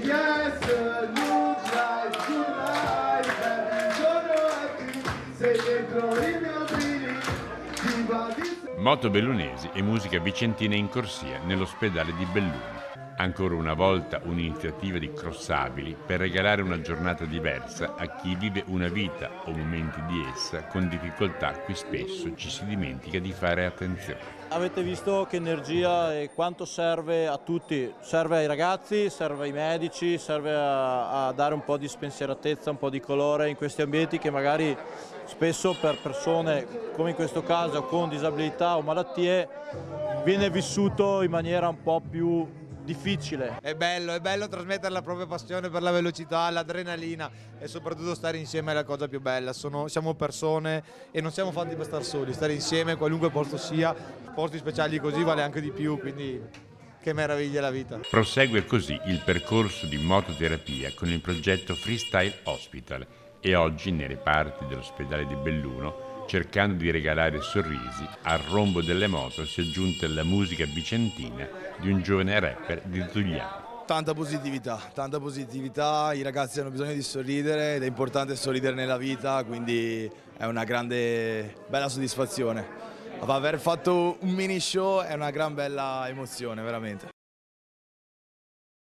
yes, look like tonight, every giorno è qui, sei dentro i miei brividi, ti va di... Moto bellunesi e musica vicentina in corsia nell'ospedale di Belluno. Ancora una volta un'iniziativa di Crossabili per regalare una giornata diversa a chi vive una vita o momenti di essa con difficoltà a cui spesso ci si dimentica di fare attenzione. Avete visto che energia e quanto serve a tutti, serve ai ragazzi, serve ai medici, serve a dare un po' di spensieratezza, un po' di colore in questi ambienti che magari spesso per persone, come in questo caso, con disabilità o malattie, viene vissuto in maniera un po' più difficile. È bello trasmettere la propria passione per la velocità, l'adrenalina e soprattutto stare insieme è la cosa più bella. Siamo persone e non siamo fatti per stare soli, stare insieme qualunque posto sia, posti speciali così vale anche di più, quindi che meraviglia la vita. Prosegue così il percorso di mototerapia con il progetto Freestyle Hospital e oggi nei reparti dell'ospedale di Belluno, cercando di regalare sorrisi, al rombo delle moto si è aggiunta la musica vicentina di un giovane rapper di Giuliano. Tanta positività, i ragazzi hanno bisogno di sorridere ed è importante sorridere nella vita, quindi è una grande, bella soddisfazione. Aver fatto un mini show è una gran bella emozione, veramente.